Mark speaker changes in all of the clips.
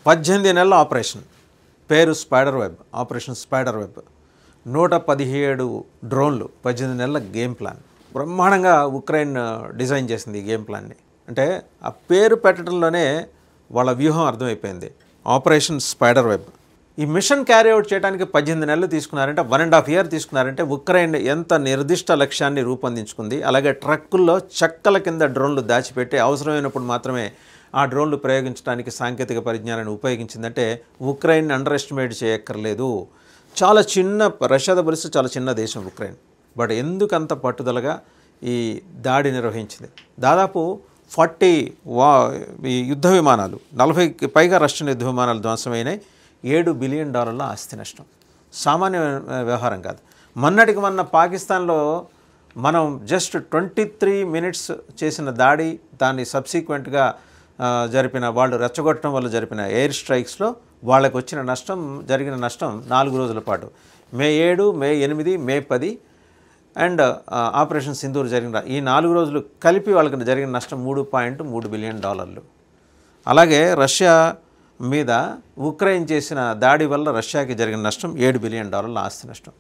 Speaker 1: 18 నెలల ఆపరేషన్, పేరు spider web, operation spider web. 117 డ్రోన్లు, 18 నెలల గేమ్ ప్లాన్. బ్రహ్మాండంగా ఉక్రెయిన్ డిజైన్ చేసింది ఈ గేమ్ ప్లాన్ని. అంటే ఆ పేరు పెట్టడంలోనే వాళ్ళ వ్యూహం అర్థమైపోయింది, ఆపరేషన్ స్పైడర్ వెబ్. ఈ మిషన్ క్యారీ అవుట్ చేయడానికి 18 నెలలు తీసుకున్నారంటే, 1.5 years తీసుకున్నారంటే ఉక్రెయిన్ ఎంత నిర్దిష్ట లక్ష్యాన్ని రూపొందించుకుంది. అలాగే ట్రక్కుల్లో చెక్కల కింద డ్రోన్లు దాచిపెట్టి అవసరమైనప్పుడు మాత్రమే ఆ డ్రోన్లు ప్రయోగించడానికి సాంకేతిక పరిజ్ఞానాన్ని ఉపయోగించిందంటే ఉక్రెయిన్ అండర్ ఎస్టిమేట్ చేయక్కర్లేదు. చాలా చిన్న, రష్యాతో పరిస్థితి చాలా చిన్న దేశం ఉక్రెయిన్. బట్ ఎందుకంత పట్టుదలగా ఈ దాడి నిర్వహించింది. దాదాపు 40 ఈ యుద్ధ విమానాలు, 40కి పైగా రష్యన్ యుద్ధ విమానాలు ధ్వంసమైనాయి. $7 బిలియన్ ఆస్తి నష్టం. సామాన్య వ్యవహారం కాదు. మొన్నటికి మొన్న పాకిస్తాన్లో మనం జస్ట్ 23 minutes చేసిన దాడి, దాన్ని సబ్సిక్వెంట్గా జరిపిన వాళ్ళు రెచ్చగొట్టడం వల్ల జరిపిన ఎయిర్ స్ట్రైక్స్లో వాళ్ళకు వచ్చిన నష్టం, జరిగిన నష్టం 4 రోజుల పాటు, May 7, May 8, May 10 and operation Sindoor జరిగిన ఈ 4 రోజులు కలిపి వాళ్ళకి జరిగిన నష్టం $3.3 బిలియన్. అలాగే రష్యా మీద ఉక్రెయిన్ చేసిన దాడి వల్ల రష్యాకి జరిగిన నష్టం $7 బిలియన్ ఆస్తి నష్టం.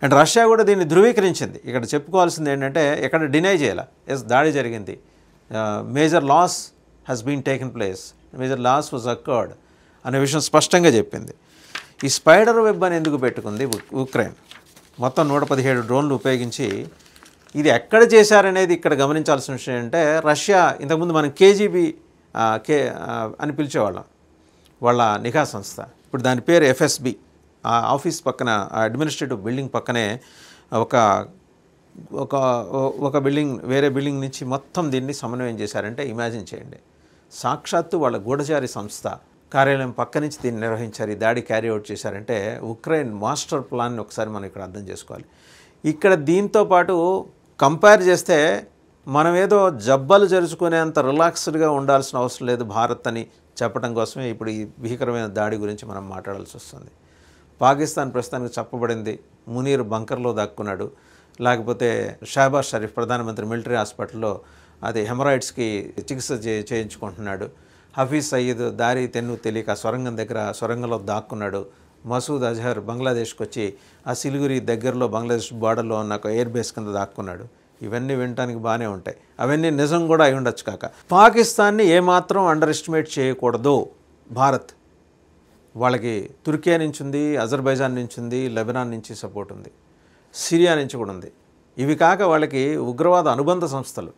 Speaker 1: అండ్ రష్యా కూడా దీన్ని ధృవీకరించింది. ఇక్కడ చెప్పుకోవాల్సింది ఏంటంటే, ఎక్కడ డినై చేయాల, ఎస్ దాడి జరిగింది, major loss has been taken place, major loss was occurred అనే విషయం స్పష్టంగా చెప్పింది. ఈ స్పైడర్ వెబ్ అని ఎందుకు పెట్టుకుంది ఉక్రెయిన్? మొత్తం 117 డ్రోన్లు ఉపయోగించి ఇది ఎక్కడ చేశారనేది ఇక్కడ గమనించాల్సిన విషయం అంటే, రష్యా ఇంతకుముందు మనం KGB అని పిలిచేవాళ్ళం, వాళ్ళ నిఘా సంస్థ. ఇప్పుడు దాని పేరు FSB. ఆ ఆఫీస్ పక్కన, ఆ అడ్మినిస్ట్రేటివ్ బిల్డింగ్ పక్కనే ఒక బిల్డింగ్, వేరే బిల్డింగ్ నుంచి మొత్తం దీన్ని సమన్వయం చేశారంటే ఇమాజిన్ చేయండి. సాక్షాత్తు వాళ్ళ గూఢచారి సంస్థ కార్యాలయం పక్క నుంచి దీన్ని నిర్వహించారు, ఈ దాడి క్యారీ అవుట్ చేశారంటే ఉక్రెయిన్ మాస్టర్ ప్లాన్ని ఒకసారి మనం ఇక్కడ అర్థం చేసుకోవాలి. ఇక్కడ దీంతో పాటు కంపేర్ చేస్తే మనం ఏదో జబ్బలు జరుచుకునేంత రిలాక్స్డ్గా ఉండాల్సిన అవసరం లేదు భారత్ అని చెప్పడం కోసమే ఇప్పుడు ఈ భీకరమైన దాడి గురించి మనం మాట్లాడాల్సి వస్తుంది. పాకిస్తాన్ ప్రస్తుతానికి చెప్పబడింది, మునీర్ బంకర్లో దాక్కున్నాడు, లేకపోతే షహబాజ్ షరీఫ్ ప్రధానమంత్రి మిలిటరీ హాస్పిటల్లో అది హెమరాయిడ్స్కి చికిత్స చేయించుకుంటున్నాడు, హఫీజ్ సయీద్ దారి తెన్ను తెలియక సొరంగం దగ్గర సొరంగంలో దాక్కున్నాడు, మసూద్ అజహర్ బంగ్లాదేశ్కి వచ్చి ఆ సిలిగురి దగ్గరలో బంగ్లాదేశ్ బార్డర్లో ఉన్న ఒక ఎయిర్ బేస్ కింద దాక్కున్నాడు. ఇవన్నీ వినటానికి బాగానే ఉంటాయి, అవన్నీ నిజం కూడా అయి ఉండొచ్చు. కాక పాకిస్తాన్ని ఏమాత్రం అండర్ ఎస్టిమేట్ చేయకూడదు భారత్. వాళ్ళకి తుర్కియా నుంచి ఉంది, అజర్బైజాన్ నుంచి ఉంది, లెబనాన్ నుంచి సపోర్ట్ ఉంది, సిరియా నుంచి కూడా ఉంది. ఇవి కాక వాళ్ళకి ఉగ్రవాద అనుబంధ సంస్థలు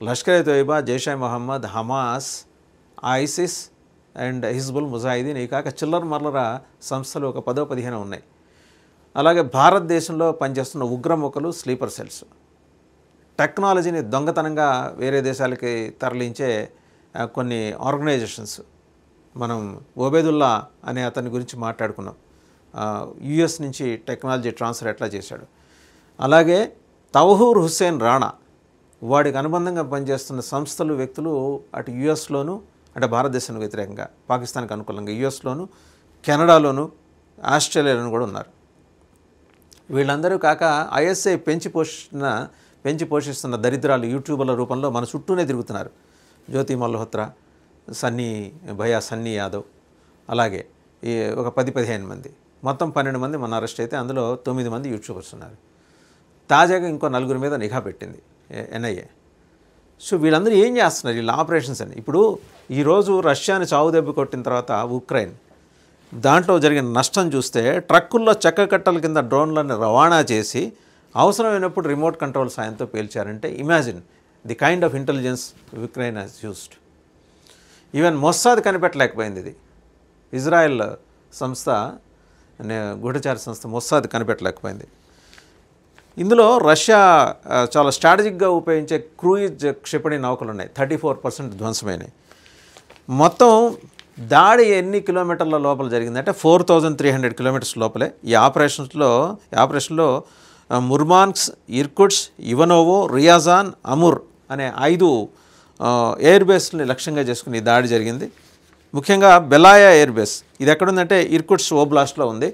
Speaker 1: Lashkar e Taiba, Jaish e Mohammed, Hamas, ISIS and Hizbul Mujahideen, ఇవి కాక చిల్లర మల్లర సంస్థలు ఒక 10-15 ఉన్నాయి. అలాగే భారతదేశంలో పనిచేస్తున్న ఉగ్రముఖలు, స్లీపర్ సెల్స్, టెక్నాలజీని దొంగతనంగా వేరే దేశాలకి తరలించే కొన్ని ఆర్గనైజేషన్స్. మనం ఓబేదుల్లా అనే అతని గురించి మాట్లాడుకున్నాం, యుఎస్ నుంచి టెక్నాలజీ ట్రాన్స్ఫర్ ఎట్లా చేశాడు. అలాగే తౌహూర్ హుస్సేన్ రాణా, వాడికి అనుబంధంగా పనిచేస్తున్న సంస్థలు, వ్యక్తులు అటు యుఎస్లోను, అంటే భారతదేశానికి వ్యతిరేకంగా పాకిస్తాన్కి అనుకూలంగా యుఎస్లోను, కెనడాలోను, ఆస్ట్రేలియాలోను కూడా ఉన్నారు. వీళ్ళందరూ కాక ISI పెంచి పోషిస్తున్న దరిద్రాలు యూట్యూబర్ల రూపంలో మన చుట్టూనే తిరుగుతున్నారు. జ్యోతి మల్హోత్రా, సన్నీ యాదవ్, అలాగే ఒక 10-15 మంది, మొత్తం 12 మంది మన అరెస్ట్ అయితే అందులో 9 మంది యూట్యూబర్స్ ఉన్నారు. తాజాగా ఇంకో 4 మీద నిఘా పెట్టింది NIA. సో వీళ్ళందరూ ఏం చేస్తున్నారు, వీళ్ళ ఆపరేషన్స్ అని. ఇప్పుడు ఈరోజు రష్యాని చావుదెబ్బ కొట్టిన తర్వాత ఉక్రెయిన్, దాంట్లో జరిగిన నష్టం చూస్తే ట్రక్కుల్లో చెక్క కట్టల కింద డ్రోన్లను రవాణా చేసి అవసరమైనప్పుడు రిమోట్ కంట్రోల్ సాయంతో పేల్చారంటే imagine the kind of intelligence Ukraine has used. Even Mossad కనిపెట్టలేకపోయింది. ఇది ఇజ్రాయెల్ సంస్థ, గూఢచార సంస్థ మొస్సాద్ కనిపెట్టలేకపోయింది. ఇందులో రష్యా చాలా స్ట్రాటజిక్గా ఉపయోగించే క్రూయిజ్ క్షిపణి నౌకలు ఉన్నాయి, 34% ధ్వంసమైనవి. మొత్తం దాడి ఎన్ని కిలోమీటర్ల లోపల జరిగిందంటే 4300 కిలోమీటర్స్ లోపలే. ఈ ఆపరేషన్లో Murmansk, Irkutsk, Ivanovo, Ryazan, Amur అనే 5 ఎయిర్ బేస్ని లక్ష్యంగా చేసుకుని దాడి జరిగింది. ముఖ్యంగా బెలాయా ఎయిర్ బేస్, ఇది ఎక్కడుందంటే ఇర్కుట్స్క్ ఓబ్లాస్ట్లో ఉంది.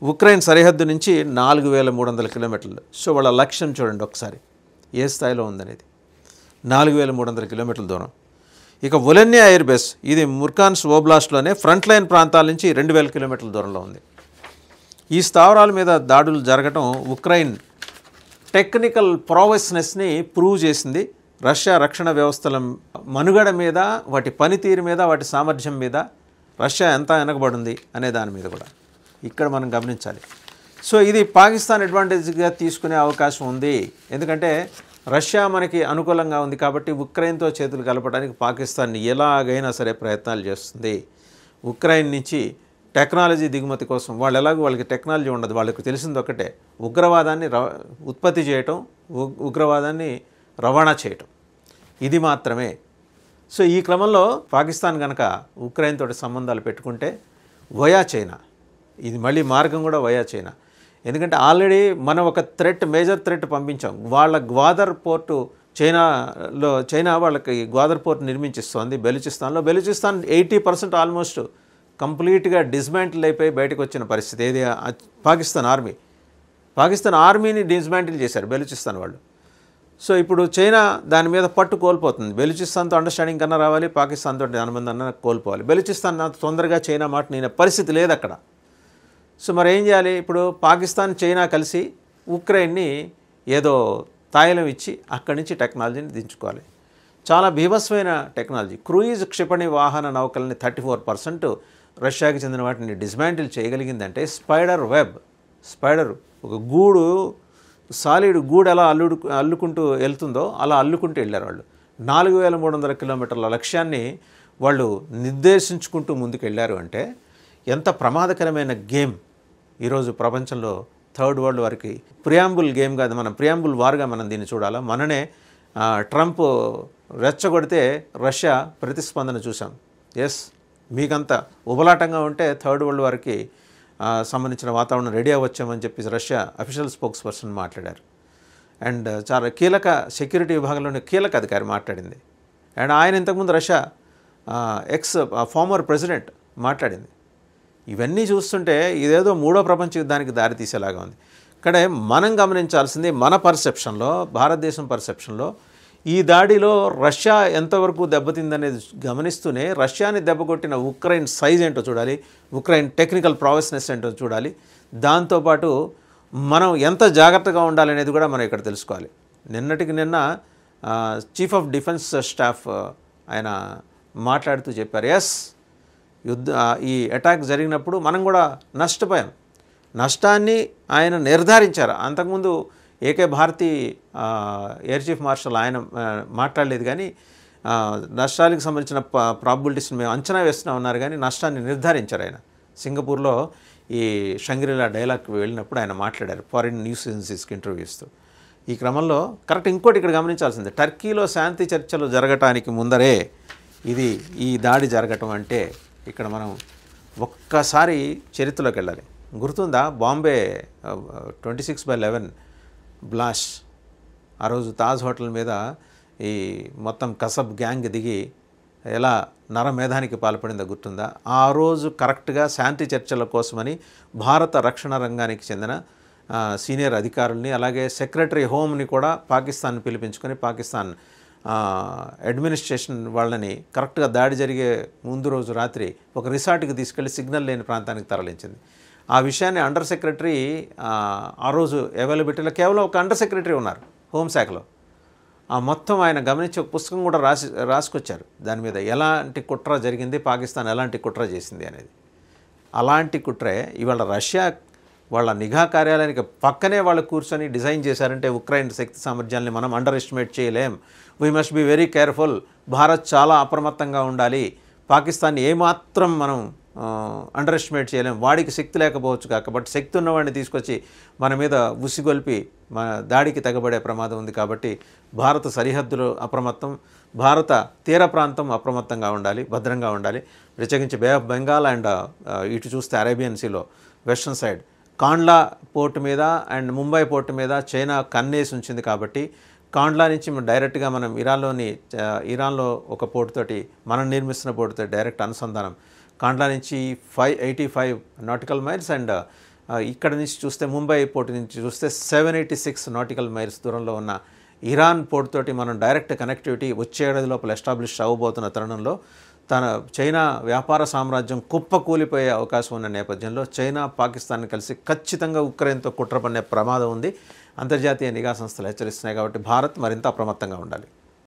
Speaker 1: ఉక్రెయిన్ సరిహద్దు నుంచి 4300 కిలోమీటర్లు. సో వాళ్ళ లక్ష్యం చూడండి ఒకసారి ఏ స్థాయిలో ఉందనేది, 4300 కిలోమీటర్ల దూరం. ఇక వొలెన్యా ఎయిర్ బేస్, ఇది ముర్కాన్స్ ఓబ్లాస్ట్లోనే ఫ్రంట్ లైన్ ప్రాంతాల నుంచి 2000 కిలోమీటర్ల దూరంలో ఉంది. ఈ స్థావరాల మీద దాడులు జరగటం ఉక్రెయిన్ టెక్నికల్ ప్రావెస్నెస్ని ప్రూవ్ చేసింది. రష్యా రక్షణ వ్యవస్థల మనుగడ మీద, వాటి పనితీరు మీద, వాటి సామర్థ్యం మీద రష్యా ఎంత వెనకబడింది అనే దాని మీద కూడా ఇక్కడ మనం గమనించాలి. సో ఇది పాకిస్తాన్ అడ్వాంటేజ్గా తీసుకునే అవకాశం ఉంది. ఎందుకంటే రష్యా మనకి అనుకూలంగా ఉంది కాబట్టి ఉక్రెయిన్తో చేతులు కలపడానికి పాకిస్తాన్ ఎలాగైనా సరే ప్రయత్నాలు చేస్తుంది. ఉక్రెయిన్ నుంచి టెక్నాలజీ దిగుమతి కోసం వాళ్ళకి టెక్నాలజీ ఉండదు, వాళ్ళకి తెలిసింది ఒకటే, ఉగ్రవాదాన్ని ఉత్పత్తి చేయటం, ఉగ్రవాదాన్ని రవాణా చేయటం, ఇది మాత్రమే. సో ఈ క్రమంలో పాకిస్తాన్ కనుక ఉక్రెయిన్ తోటి సంబంధాలు పెట్టుకుంటే వయా చైనా, ఇది మళ్ళీ మార్గం కూడా వయా చైనా. ఎందుకంటే ఆల్రెడీ మనం ఒక మేజర్ థ్రెట్ పంపించాం. వాళ్ళ గ్వాదర్ పోర్టు చైనా వాళ్ళకి గ్వాదర్ పోర్ట్ నిర్మించిస్తోంది బెలూచిస్తాన్లో. బెలూచిస్తాన్ 80% ఆల్మోస్ట్ కంప్లీట్గా డిస్మాంటిల్ అయిపోయి బయటకు వచ్చిన పరిస్థితి. ఏది పాకిస్తాన్ ఆర్మీని డిస్మాంటిల్ చేశారు బెలూచిస్తాన్ వాళ్ళు. సో ఇప్పుడు చైనా దాని మీద పట్టు కోల్పోతుంది. బెలూచిస్తాన్తో అండర్స్టాండింగ్ కన్నా రావాలి, పాకిస్తాన్తో అనుబంధం అన్న కోల్పోవాలి. బెలూచిస్తాన్ తొందరగా చైనా మాట నేను పరిస్థితి లేదు అక్కడ. సో మరి ఏం చేయాలి? ఇప్పుడు పాకిస్తాన్ చైనా కలిసి ఉక్రెయిన్ని ఏదో తాయిలం ఇచ్చి అక్కడి నుంచి టెక్నాలజీని దించుకోవాలి. చాలా బీభత్సమైన టెక్నాలజీ. క్రూయిజ్ క్షిపణి వాహన నౌకల్ని 34% రష్యాకి చెందిన వాటిని డిస్మాంటిల్ చేయగలిగిందంటే స్పైడర్ ఒక గూడు, సాలిడ్ గూడు ఎలా అల్లుకుంటూ వెళ్తుందో అలా అల్లుకుంటూ వెళ్ళారు వాళ్ళు. 4300 కిలోమీటర్ల లక్ష్యాన్ని వాళ్ళు నిర్దేశించుకుంటూ ముందుకు వెళ్ళారు అంటే ఎంత ప్రమాదకరమైన గేమ్ ఈరోజు ప్రపంచంలో థర్డ్ వరల్డ్ వారికి ప్రియాంబుల్ గేమ్ కాదు, మనం ప్రియాంబుల్ వార్గా మనం దీన్ని చూడాలా. మననే ట్రంప్ రెచ్చగొడితే రష్యా ప్రతిస్పందన చూసాం. ఎస్, మీకంత ఉబలాటంగా ఉంటే థర్డ్ వరల్డ్ వారికి సంబంధించిన వాతావరణం రెడీ అవ్వచ్చామని చెప్పి రష్యా అఫీషియల్ స్పోక్స్ పర్సన్ మాట్లాడారు. అండ్ చాలా కీలక సెక్యూరిటీ విభాగంలోని కీలక అధికారి మాట్లాడింది. అండ్ ఆయన ఇంతకుముందు రష్యా ఫార్మర్ ప్రెసిడెంట్ మాట్లాడింది. ఇవన్నీ చూస్తుంటే ఇదేదో మూడో ప్రపంచ యుద్ధానికి దారితీసేలాగా ఉంది. ఇక్కడ మనం గమనించాల్సింది మన పర్సెప్షన్లో, భారతదేశం పర్సెప్షన్లో ఈ దాడిలో రష్యా ఎంతవరకు దెబ్బతిందనేది గమనిస్తూనే రష్యాని దెబ్బకొట్టిన ఉక్రెయిన్ సైజ్ ఏంటో చూడాలి, ఉక్రెయిన్ టెక్నికల్ ప్రావెస్నెస్ ఏంటో చూడాలి. దాంతోపాటు మనం ఎంత జాగ్రత్తగా ఉండాలనేది కూడా మనం ఇక్కడ తెలుసుకోవాలి. నిన్నటికి నిన్న చీఫ్ ఆఫ్ డిఫెన్స్ స్టాఫ్ ఆయన మాట్లాడుతూ చెప్పారు, ఎస్ ఈ అటాక్ జరిగినప్పుడు మనం కూడా నష్టపోయాం. నష్టాన్ని ఆయన నిర్ధారించారు. అంతకుముందు AK Bharti air chief marshal ఆయన మాట్లాడలేదు, కానీ నష్టాలకు సంబంధించిన ప్రాబిలిటీస్ని మేము అంచనా వేస్తూనే ఉన్నారు, కానీ నష్టాన్ని నిర్ధారించారు ఆయన. సింగపూర్లో ఈ షంగ్రీలా డైలాగ్కి వెళ్ళినప్పుడు ఆయన మాట్లాడారు ఫారిన్ న్యూస్ ఏజెన్సీస్కి ఇంటర్వ్యూ ఇస్తూ. ఈ క్రమంలో కరెక్ట్ ఇంకోటి ఇక్కడ గమనించాల్సింది, టర్కీలో శాంతి చర్చలు జరగటానికి ముందరే ఈ దాడి జరగటం అంటే ఇక్కడ మనం ఒక్కసారి చరిత్రలోకి వెళ్ళాలి. గుర్తుందా బాంబే 26/11 బ్లాస్ట్? ఆ రోజు తాజ్ హోటల్ మీద ఈ మొత్తం కసబ్ గ్యాంగ్ దిగి ఎలా నరమేధానికి పాల్పడిందో గుర్తుందా? ఆ రోజు కరెక్ట్గా శాంతి చర్చల కోసమని భారత రక్షణ రంగానికి చెందిన సీనియర్ అధికారుల్ని, అలాగే సెక్రటరీ హోమ్ని కూడా పాకిస్తాన్ పిలిపించుకొని పాకిస్తాన్ అడ్మినిస్ట్రేషన్ వాళ్ళని కరెక్ట్గా దాడి జరిగే ముందు రోజు రాత్రి ఒక రిసార్ట్కి తీసుకెళ్లి సిగ్నల్ లేని ప్రాంతానికి తరలించింది. ఆ విషయాన్ని అండర్ సెక్రటరీ ఆ రోజు అవైలబిలిటీలో కేవలం ఒక అండర్ సెక్రటరీ ఉన్నారు హోంశాఖలో. ఆ మొత్తం ఆయన గమనించి ఒక పుస్తకం కూడా రాసుకొచ్చారు దాని మీద, ఎలాంటి కుట్ర జరిగింది, పాకిస్తాన్ ఎలాంటి కుట్ర చేసింది అనేది. అలాంటి కుట్రే ఇవాళ రష్యా వాళ్ళ నిఘా కార్యాలయానికి పక్కనే వాళ్ళు కూర్చొని డిజైన్ చేశారంటే ఉక్రెయిన్ శక్తి సామర్థ్యాన్ని మనం అండర్ ఎస్టిమేట్ చేయలేం. We must be very careful. Bharat చాలా అప్రమత్తంగా ఉండాలి. పాకిస్తాన్ ఏమాత్రం మనం అండర్ ఎస్టిమేట్ చేయలేం. వాడికి శక్తి లేకపోవచ్చు కాబట్టి శక్తి ఉన్నవాడిని తీసుకొచ్చి మన మీద ఉసిగొల్పి దాడికి తెగబడే ప్రమాదం ఉంది. కాబట్టి భారత సరిహద్దులు అప్రమత్తం, భారత తీర ప్రాంతం అప్రమత్తంగా ఉండాలి, భద్రంగా ఉండాలి. ప్రత్యేకించి బే ఆఫ్ బెంగాల్ అండ్ ఇటు చూస్తే అరేబియన్ సీలో వెస్టర్న్ సైడ్ కాండ్లా పోర్టు మీద అండ్ ముంబై పోర్టు మీద చైనా కన్నేసి ఉంచింది. కాబట్టి కాండ్లా నుంచి డైరెక్ట్గా మనం ఇరాన్లో ఒక పోర్టుతోటి మనం నిర్మిస్తున్న పోర్టుతో డైరెక్ట్ అనుసంధానం. కాండ్లా నుంచి 585 నాటికల్ మైల్స్ అండ్ ఇక్కడ నుంచి చూస్తే ముంబై పోర్టు నుంచి చూస్తే 786 నాటికల్ మైల్స్ దూరంలో ఉన్న ఇరాన్ పోర్ట్ తోటి మనం డైరెక్ట్ కనెక్టివిటీ వచ్చే ఏడాది లోపల ఎస్టాబ్లిష్ అవ్వబోతున్న తరుణంలో చైనా వ్యాపార సామ్రాజ్యం కుప్పకూలిపోయే అవకాశం ఉన్న నేపథ్యంలో చైనా పాకిస్తాన్ని కలిసి ఖచ్చితంగా ఉక్రెయిన్తో కుట్ర పన్నే ప్రమాదం ఉంది. అంతర్జాతీయ నిఘా సంస్థలు హెచ్చరిస్తున్నాయి కాబట్టి భారత్ మరింత అప్రమత్తంగా ఉండాలి.